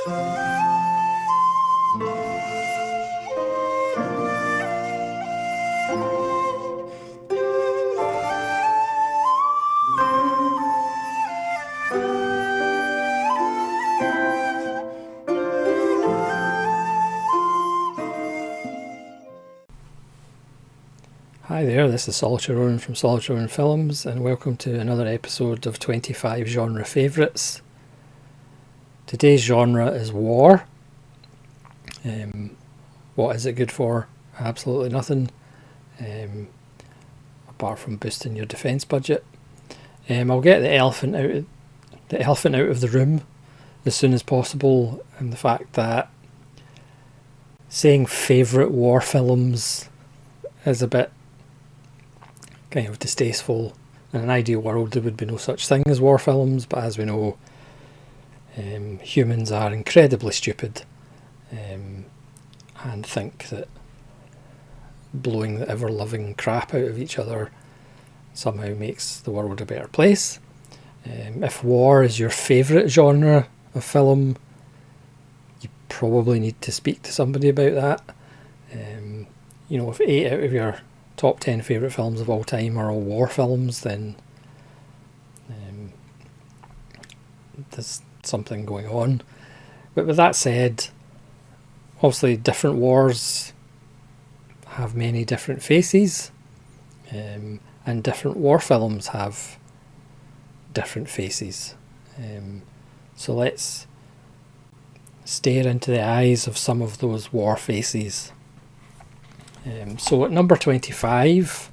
Hi there, this is Solitary Ronan from Solitary Ronan Films, and welcome to another episode of 25 Genre Favourites. Today's genre is war. What is it good for? Absolutely nothing, apart from boosting your defence budget. I'll get the elephant out of the room as soon as possible, and the fact that saying favourite war films is a bit kind of distasteful. In an ideal world there would be no such thing as war films, but as we know, humans are incredibly stupid and think that blowing the ever-loving crap out of each other somehow makes the world a better place. If war is your favourite genre of film, you probably need to speak to somebody about that. If 8 out of your top 10 favourite films of all time are all war films, then there's something going on. But with that said, obviously different wars have many different faces, and different war films have different faces. So let's stare into the eyes of some of those war faces. So at number 25,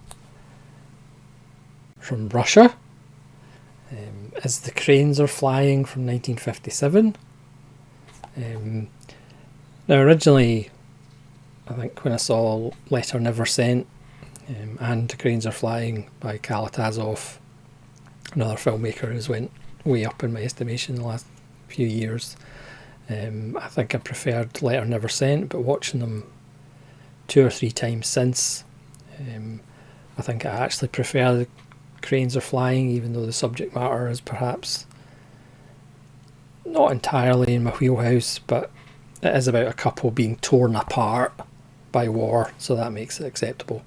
from Russia, is The Cranes Are Flying from 1957. Now originally, I think when I saw Letter Never Sent and The Cranes Are Flying by Kalatazov, another filmmaker who's went way up in my estimation in the last few years, I think I preferred Letter Never Sent, but watching them 2 or 3 times since, I think I actually prefer The Cranes Are Flying, even though the subject matter is perhaps not entirely in my wheelhouse, but it is about a couple being torn apart by war, so that makes it acceptable.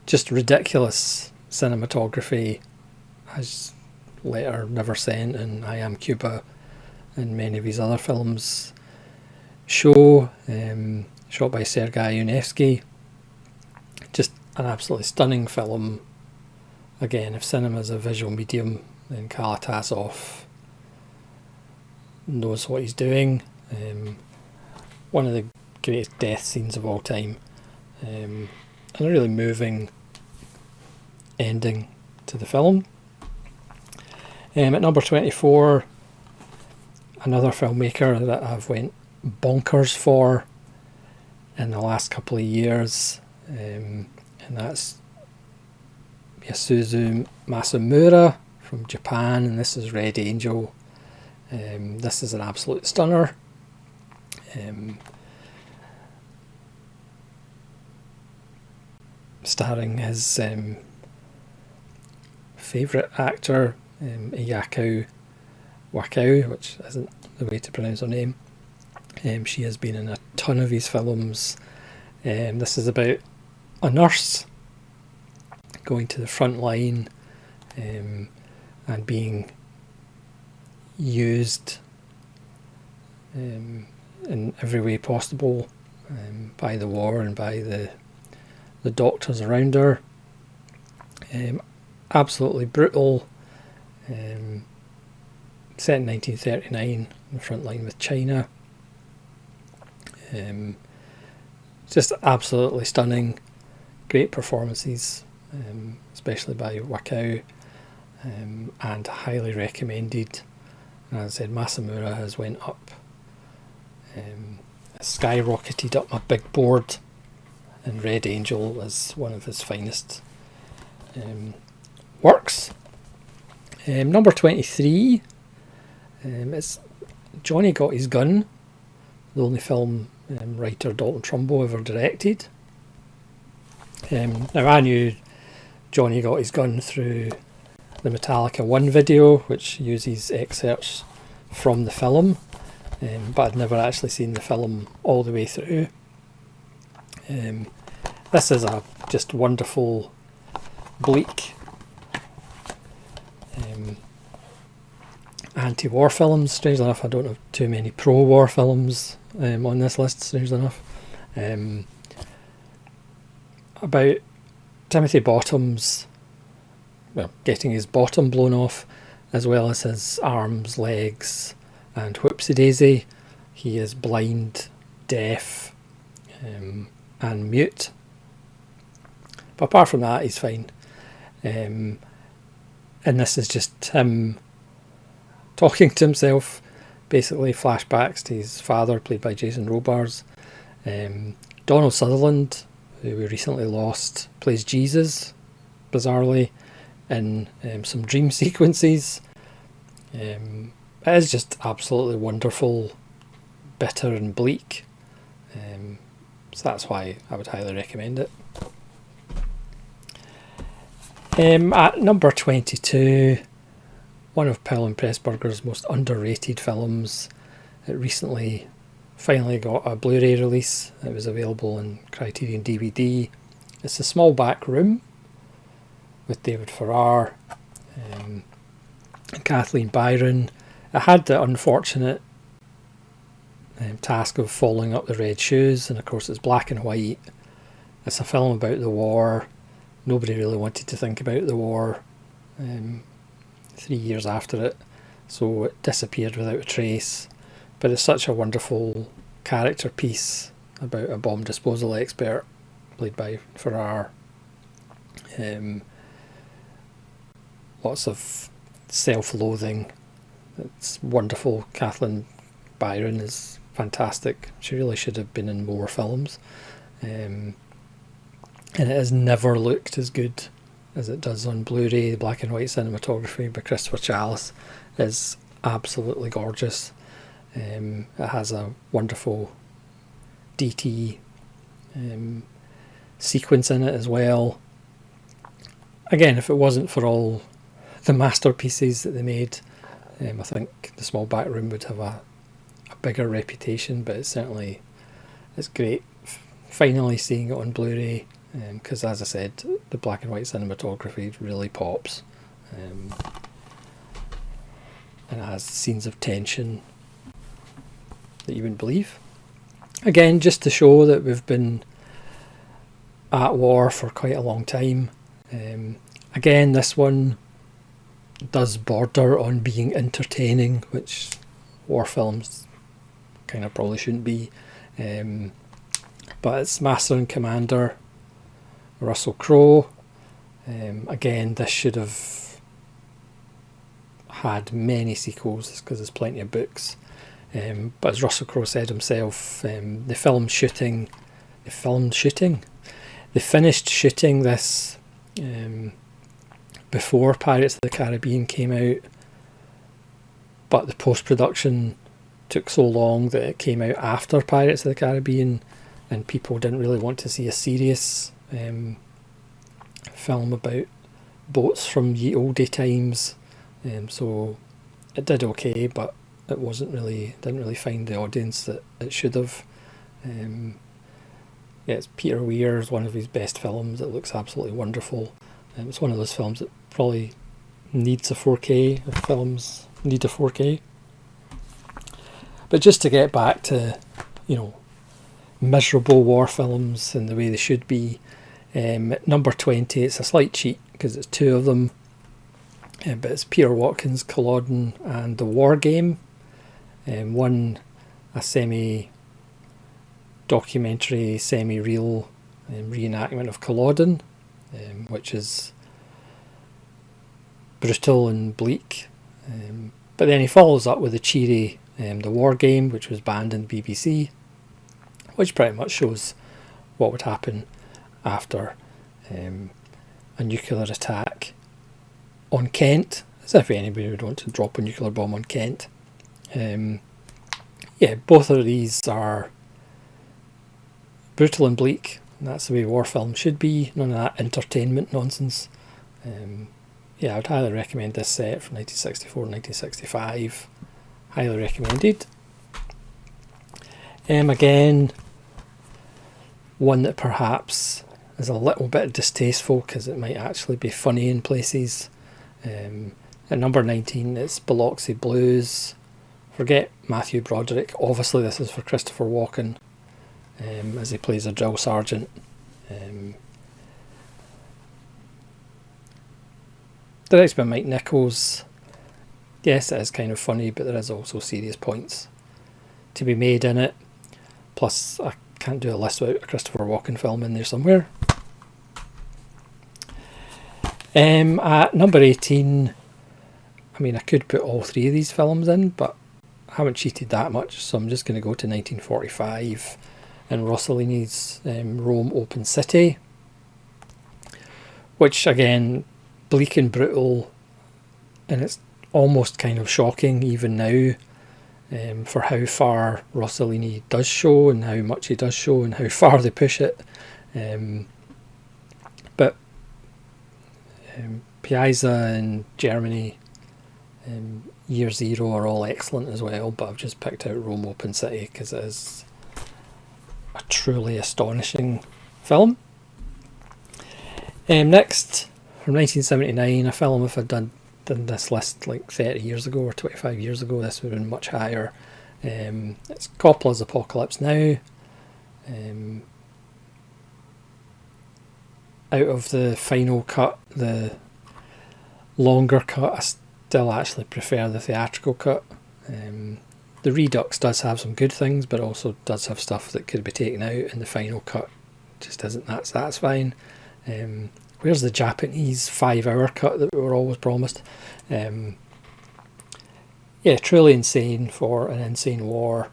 Just ridiculous cinematography, as Letter Never Sent and I Am Cuba and many of his other films show. Shot by Sergei Yunevsky. Just an absolutely stunning film. Again, if cinema is a visual medium, then Kalatazov knows what he's doing. One of the greatest death scenes of all time, and a really moving ending to the film. At number 24, another filmmaker that I've went bonkers for in the last couple of years, and that's Yasuzu Masamura from Japan, and this is Red Angel. This is an absolute stunner. Starring his favourite actor, Iyako Wakao, which isn't the way to pronounce her name. She has been in a ton of his films. This is about a nurse going to the front line and being used in every way possible by the war and by the doctors around her. Absolutely brutal. Set in 1939, on the front line with China. Just absolutely stunning, great performances, especially by Wakao, and highly recommended. And as I said, Masamura has went up, skyrocketed up my big board, and Red Angel is one of his finest works. Number 23, it's Johnny Got His Gun, the only film writer Dalton Trumbo ever directed. Now I knew Johnny Got His Gun through the Metallica 1 video, which uses excerpts from the film, but I'd never actually seen the film all the way through. This is a just wonderful Bleak anti-war films. Strangely enough, I don't have too many pro-war films on this list, strangely enough. About Timothy Bottom's, well, getting his bottom blown off, as well as his arms, legs, and whoopsie-daisy. He is blind, deaf, and mute. But apart from that, he's fine. And this is just him talking to himself, basically flashbacks to his father, played by Jason Robards. Donald Sutherland, who we recently lost, plays Jesus, bizarrely, in some dream sequences. It is just absolutely wonderful, bitter and bleak. So that's why I would highly recommend it. At number 22, one of Powell and Pressburger's most underrated films. It recently finally got a Blu-ray release. It was available in Criterion DVD. It's The Small Back Room, with David Farrar and Kathleen Byron. It had the unfortunate task of following up The Red Shoes, and of course it's black and white. It's a film about the war. Nobody really wanted to think about the war 3 years after it, so it disappeared without a trace. But it's such a wonderful character piece about a bomb disposal expert, played by Farrar. Lots of self-loathing. It's wonderful. Kathleen Byron is fantastic. She really should have been in more films. And it has never looked as good as it does on Blu-ray. The black and white cinematography by Christopher Challis is absolutely gorgeous. It has a wonderful DT sequence in it as well. Again, if it wasn't for all the masterpieces that they made, I think The Small Back Room would have a bigger reputation, but it's great finally seeing it on Blu-ray, because as I said, the black and white cinematography really pops, and it has scenes of tension that you wouldn't believe. Again, just to show that we've been at war for quite a long time. Again, this one does border on being entertaining, which war films kind of probably shouldn't be. But it's Master and Commander, Russell Crowe. Again, this should have had many sequels because there's plenty of books. But as Russell Crowe said himself, they finished shooting this before Pirates of the Caribbean came out, but the post-production took so long that it came out after Pirates of the Caribbean, and people didn't really want to see a serious film about boats from ye olde times. So it did okay, but it didn't really find the audience that it should have. It's Peter Weir's one of his best films. It looks absolutely wonderful. It's one of those films that probably needs a 4K, if films need a 4K. But just to get back to, miserable war films and the way they should be, at number 20, it's a slight cheat because it's two of them, but it's Peter Watkins' Culloden and The War Game. One, a semi-documentary, semi-real reenactment of Culloden, which is brutal and bleak. But then he follows up with a cheery The War Game, which was banned in the BBC, which pretty much shows what would happen after a nuclear attack on Kent, as if anybody would want to drop a nuclear bomb on Kent. Both of these are brutal and bleak, and that's the way war films should be. None of that entertainment nonsense. I would highly recommend this set from 1964 and 1965. highly recommended. Again, one that perhaps is a little bit distasteful because it might actually be funny in places. At number 19, it's Biloxi Blues. Forget Matthew Broderick. Obviously, this is for Christopher Walken, as he plays a drill sergeant. Directed by Mike Nichols. Yes, it is kind of funny, but there is also serious points to be made in it. Plus, I can't do a list without a Christopher Walken film in there somewhere. At number 18, I mean, I could put all three of these films in, but I haven't cheated that much, so I'm just going to go to 1945 and Rossellini's Rome Open City, which again, bleak and brutal, and it's almost kind of shocking even now for how far Rossellini does show and how much he does show and how far they push it. But Piazza and Germany, Year Zero are all excellent as well, but I've just picked out Rome Open City because it is a truly astonishing film. Next, from 1979, a film, if I'd done this list like 30 years ago or 25 years ago, this would have been much higher. It's Coppola's Apocalypse Now. Out of the final cut, the longer cut, I still actually prefer the theatrical cut. The Redux does have some good things, but also does have stuff that could be taken out, and the final cut just isn't that satisfying. Where's the Japanese 5-hour cut that we were always promised? Yeah, truly insane for an insane war,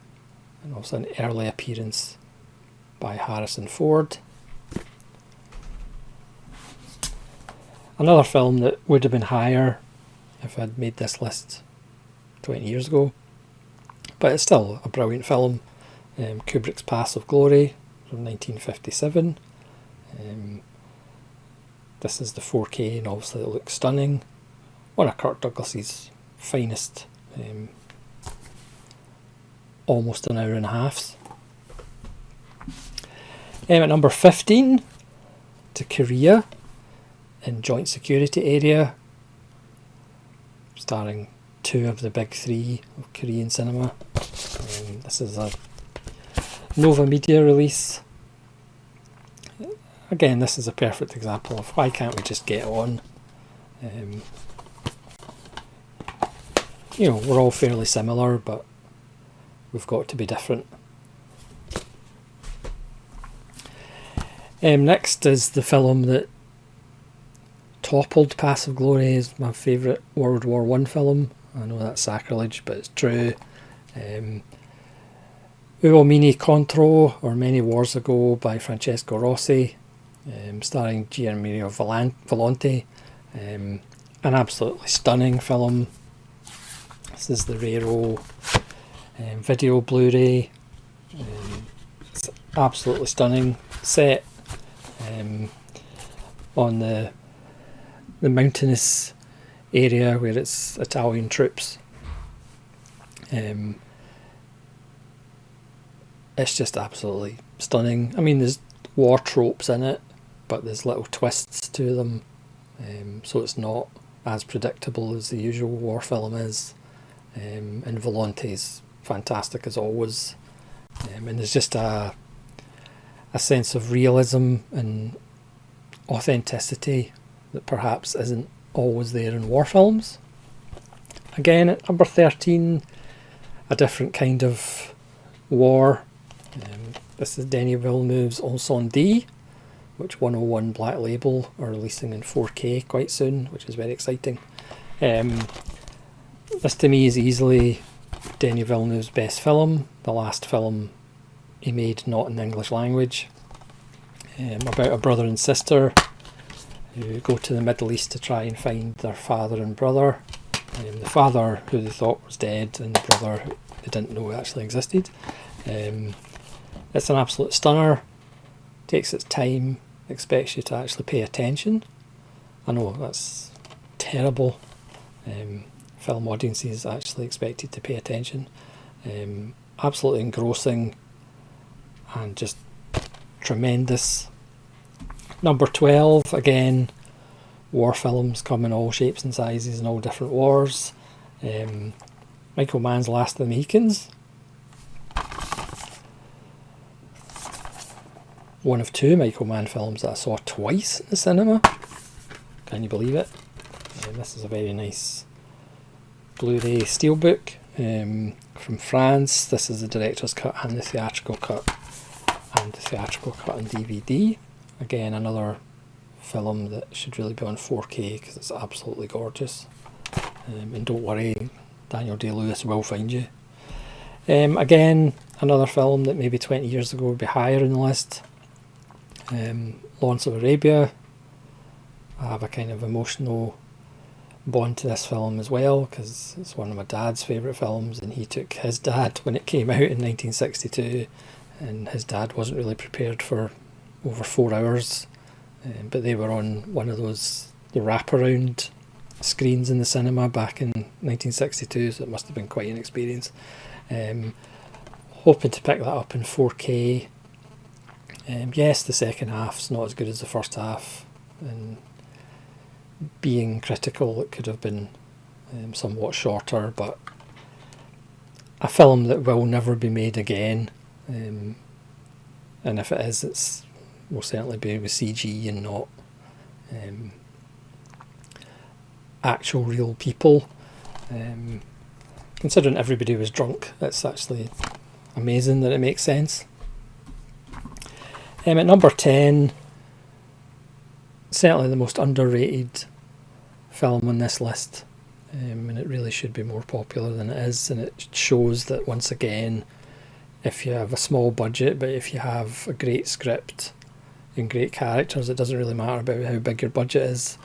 and also an early appearance by Harrison Ford. Another film that would have been higher if I'd made this list 20 years ago, but it's still a brilliant film. Kubrick's Paths of Glory from 1957. This is the 4K, and obviously it looks stunning. One of Kirk Douglas's finest, almost an hour and a half. At number 15, to Korea in Joint Security Area, starring two of the big three of Korean cinema. This is a Nova Media release. Again, this is a perfect example of why can't we just get on. You know, we're all fairly similar, but we've got to be different. Next is the film that toppled Paths of Glory as my favourite World War I film. I know that's sacrilege, but it's true. Uomini Contro, or Many Wars Ago, by Francesco Rossi, starring Gianmario Volonte. An absolutely stunning film. This is the Raro video Blu-ray. It's absolutely stunning. Set on the mountainous area where it's Italian troops. It's just absolutely stunning. I mean, there's war tropes in it, but there's little twists to them, so it's not as predictable as the usual war film is. And Volonte's fantastic as always, and there's just a sense of realism and authenticity that perhaps isn't always there in war films. Again, at number 13, a different kind of war. This is Denis Villeneuve's Incendie, which 101 Black Label are releasing in 4K quite soon, which is very exciting. This to me is easily Denis Villeneuve's best film, the last film he made not in the English language, about a brother and sister who go to the Middle East to try and find their father and brother. The father, who they thought was dead, and the brother, who they didn't know actually existed. It's an absolute stunner. Takes its time, expects you to actually pay attention. I know that's terrible. film audiences actually expected to pay attention. Absolutely engrossing and just tremendous. Number 12, again, war films come in all shapes and sizes and all different wars. Michael Mann's Last of the Mohicans. One of two Michael Mann films that I saw twice in the cinema. Can you believe it? This is a very nice Blu-ray steelbook from France. This is the director's cut and the theatrical cut, and the theatrical cut on DVD. Again, another film that should really be on 4K because it's absolutely gorgeous. And don't worry, Daniel Day-Lewis will find you. Again, another film that maybe 20 years ago would be higher in the list. Lawrence of Arabia. I have a kind of emotional bond to this film as well because it's one of my dad's favourite films, and he took his dad when it came out in 1962, and his dad wasn't really prepared for over 4 hours, but they were on one of those the wraparound screens in the cinema back in 1962, so it must have been quite an experience. Hoping to pick that up in 4K. Yes, the second half's not as good as the first half, and being critical, it could have been somewhat shorter, but a film that will never be made again, and if it is, it's will certainly be with CG and not actual real people. Considering everybody was drunk, it's actually amazing that it makes sense. At number 10, certainly the most underrated film on this list, and it really should be more popular than it is, and it shows that once again, if you have a small budget but if you have a great script and great characters, it doesn't really matter about how big your budget is.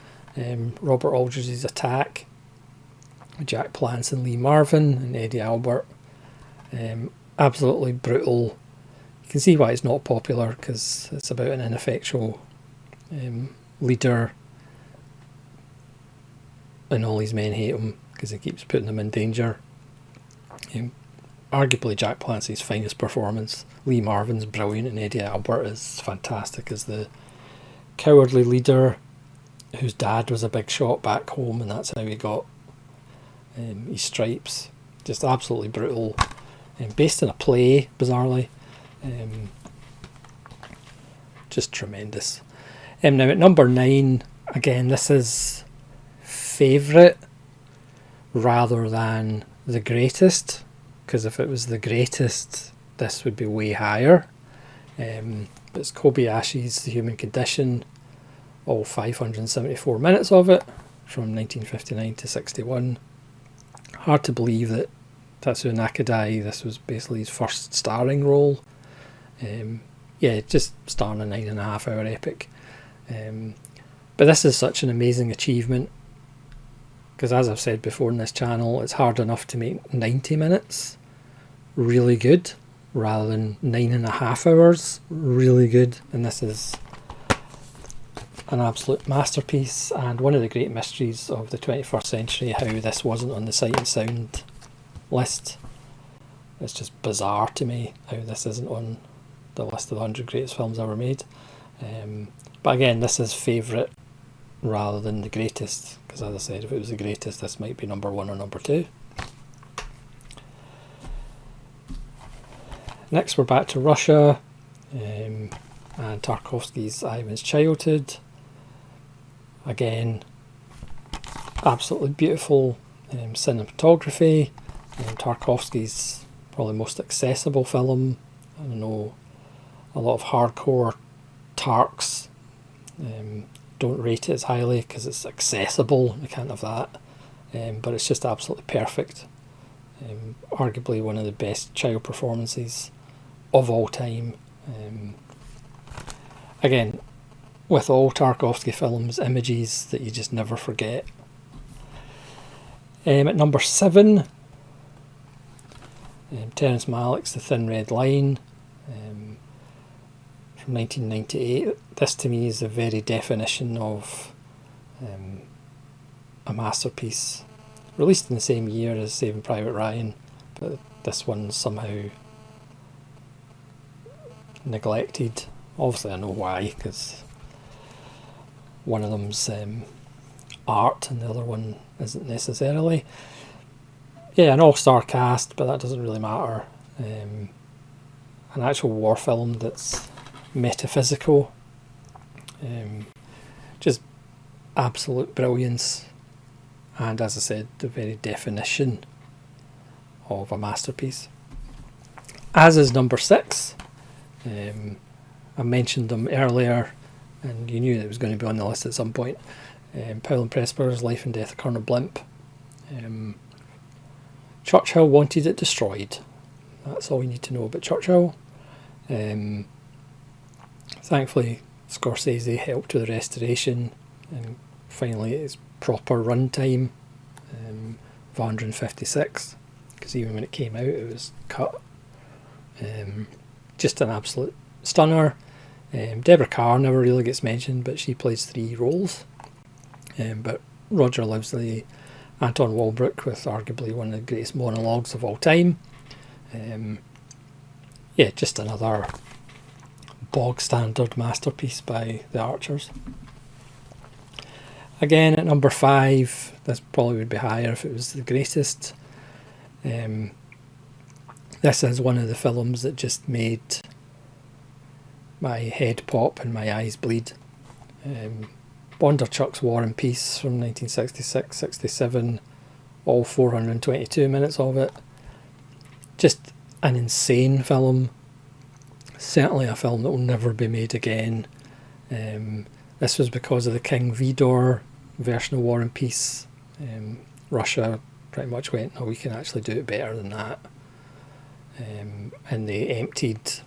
Robert Aldridge's Attack, Jack Palance and Lee Marvin and Eddie Albert, absolutely brutal. You can see why it's not popular, because it's about an ineffectual leader, and all his men hate him because he keeps putting them in danger. Arguably Jack Palance's finest performance. Lee Marvin's brilliant, and Eddie Albert is fantastic as the cowardly leader whose dad was a big shot back home, and that's how he got his stripes. Just absolutely brutal. Based on a play, bizarrely. Just tremendous. Now at number 9, again, this is favourite rather than the greatest, because if it was the greatest, this would be way higher. But it's Kobayashi's The Human Condition, all 574 minutes of it, from 1959 to 61. Hard to believe that Tatsuya Nakadai, this was basically his first starring role. Just starring a 9.5 hour epic. But this is such an amazing achievement, because as I've said before in this channel, it's hard enough to make 90 minutes really good rather than 9.5 hours really good, and this is an absolute masterpiece and one of the great mysteries of the 21st century, how this wasn't on the Sight and Sound list. It's just bizarre to me how this isn't on the list of the 100 greatest films ever made. But again, this is favourite rather than the greatest, because as I said, if it was the greatest, this might be number 1 or number 2. Next we're back to Russia, and Tarkovsky's Ivan's Childhood. Again, absolutely beautiful cinematography. Tarkovsky's probably most accessible film. I know a lot of hardcore Tarks don't rate it as highly because it's accessible, you can't have that, but it's just absolutely perfect. Arguably one of the best child performances of all time. Again, with all Tarkovsky films, images that you just never forget. At number 7, Terrence Malick's The Thin Red Line, from 1998. This to me is the very definition of a masterpiece. released in the same year as Saving Private Ryan, but this one's somehow neglected. Obviously I know why, because one of them's art and the other one isn't necessarily. Yeah, an all-star cast, but that doesn't really matter. An actual war film that's metaphysical. Just absolute brilliance, and as I said, the very definition of a masterpiece. As is number 6. I mentioned them earlier, and you knew that it was going to be on the list at some point. Powell and Pressburger's Life and Death of Colonel Blimp. Churchill wanted it destroyed. That's all you need to know about Churchill. Thankfully, Scorsese helped with the restoration, and finally it's proper runtime, 456, because even when it came out it was cut. Just an absolute stunner. Deborah Kerr never really gets mentioned, but she plays 3 roles. But Roger Livesey, Anton Walbrook, with arguably one of the greatest monologues of all time. Yeah, just another bog standard masterpiece by the Archers. Again, at number 5, this probably would be higher if it was the greatest. This is one of the films that just made my head pop and my eyes bleed. Bondarchuk's War and Peace from 1966-67, all 422 minutes of it. Just an insane film. Certainly a film that will never be made again. This was because of the King Vidor version of War and Peace. Russia pretty much went, no, we can actually do it better than that. And they emptied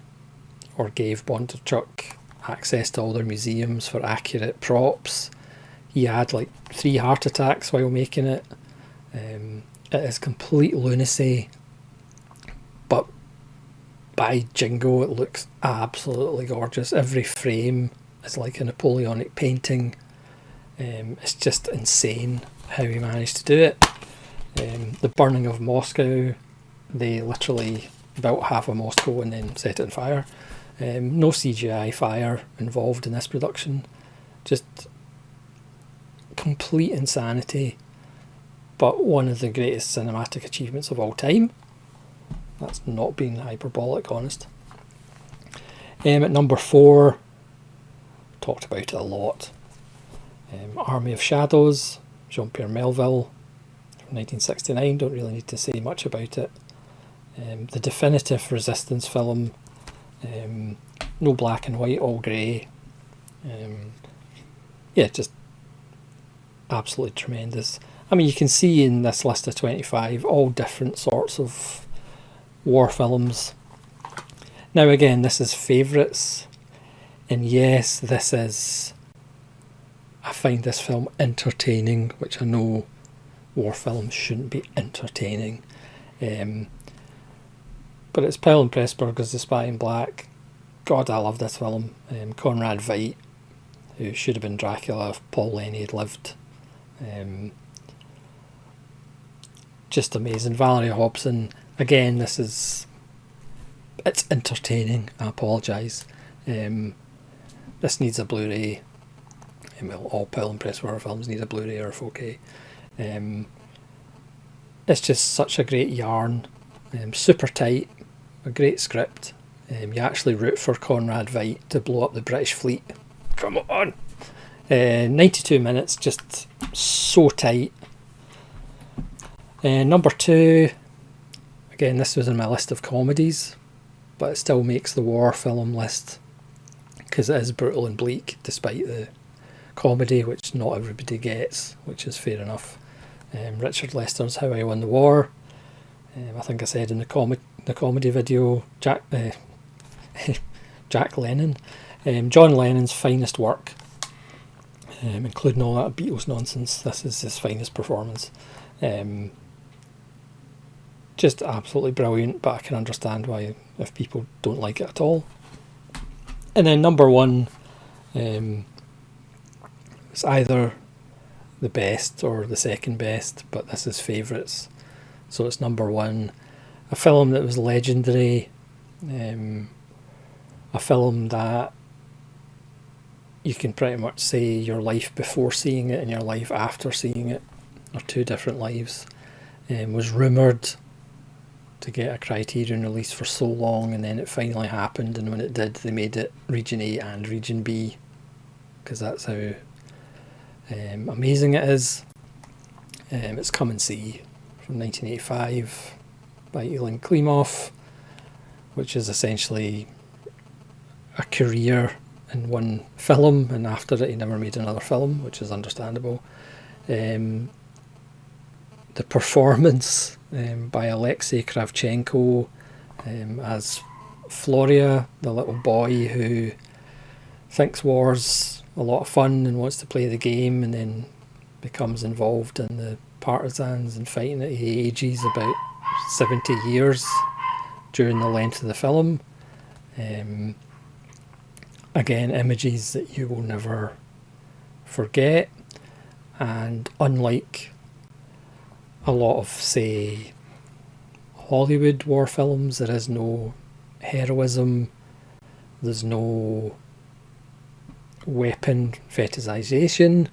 or gave Bondarchuk access to all their museums for accurate props. He had like 3 heart attacks while making it. It is complete lunacy, but by jingo, it looks absolutely gorgeous. Every frame is like a Napoleonic painting. It's just insane how he managed to do it. The burning of Moscow, they literally built half of Moscow and then set it on fire. No CGI fire involved in this production. Just complete insanity, but one of the greatest cinematic achievements of all time. That's not being hyperbolic, honest. At number 4, talked about it a lot. Army of Shadows, Jean-Pierre Melville, from 1969. Don't really need to say much about it. The definitive resistance film. No black and white, all grey. Yeah, just absolutely tremendous. I mean, you can see in this list of 25 all different sorts of war films. Now again, this is favourites, and yes, this is, I find this film entertaining, which I know war films shouldn't be entertaining. But it's Powell and Pressburger's The Spy in Black. God, I love this film. Conrad Veidt, who should have been Dracula if Paul Lenny had lived. Just amazing. Valerie Hobson. Again, it's entertaining. I apologise. This needs a Blu-ray. Well, all Powell and Pressburger films need a Blu-ray or a 4K. It's just such a great yarn. Super tight. A great script. You actually root for Conrad Veidt to blow up the British fleet. Come on! 92 minutes, just so tight. Number 2, again, this was in my list of comedies, but it still makes the war film list because it is brutal and bleak, despite the comedy, which not everybody gets, which is fair enough. Richard Lester's How I Won the War. I think I said in the comedy video, Jack Lennon. John Lennon's finest work, including all that Beatles nonsense. This is his finest performance. Just absolutely brilliant, but I can understand why if people don't like it at all. And then number 1, it's either the best or the second best, but this is favourites. So it's number one. A film that was legendary, a film that you can pretty much say your life before seeing it and your life after seeing it are two different lives. Was rumoured to get a Criterion release for so long, and then it finally happened, and when it did, they made it Region A and Region B, because that's how amazing it is. It's Come and See from 1985 by Elin Klimov, which is essentially a career in one film, and after it he never made another film, which is understandable. The performance by Alexi Kravchenko as Floria, the little boy who thinks war's a lot of fun and wants to play the game, and then becomes involved in the partisans and fighting it. He ages about 70 years during the length of the film. Again, images that you will never forget, and unlike a lot of, say, Hollywood war films, there is no heroism, there's no weapon fetishization,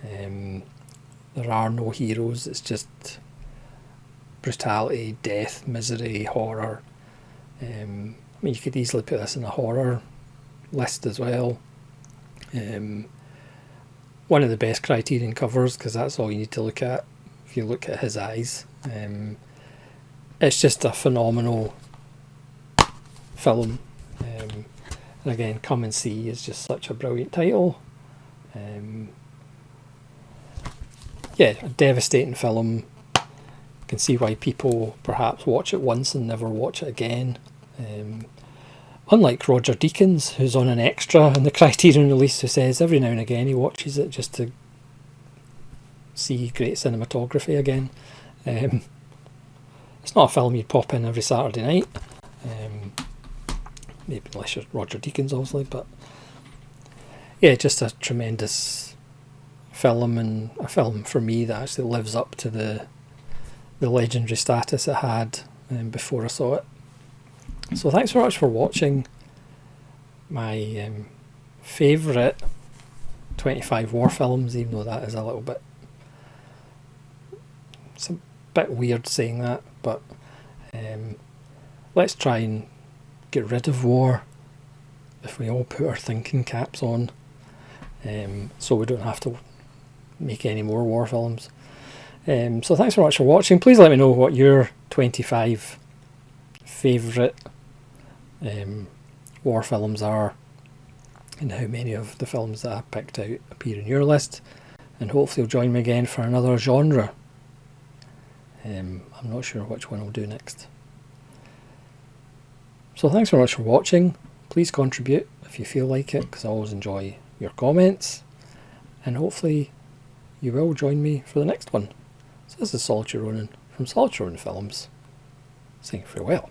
there are no heroes, it's just brutality, death, misery, horror. I mean, you could easily put this in a horror list as well. One of the best Criterion covers, because that's all you need to look at. If you look at his eyes, it's just a phenomenal film. And again, Come and See is just such a brilliant title. Yeah, a devastating film. You can see why people perhaps watch it once and never watch it again. Unlike Roger Deakins, who's on an extra in the Criterion release, who says every now and again he watches it just to see great cinematography again. It's not a film you'd pop in every Saturday night, maybe unless you're Roger Deakins obviously, but yeah, just a tremendous film, and a film for me that actually lives up to the legendary status it had before I saw it. So thanks very much for watching my favourite 25 war films, even though that is a little bit, it's a bit weird saying that, but let's try and get rid of war if we all put our thinking caps on, so we don't have to make any more war films. So thanks very much for watching. Please let me know what your 25 favourite war films are, and how many of the films that I picked out appear in your list, and hopefully you'll join me again for another genre. I'm not sure which one I'll do next. So thanks very much for watching. Please contribute if you feel like it, because I always enjoy your comments, and hopefully you will join me for the next one. So this is Solitary Ronin from Solitary Ronin Films, saying farewell.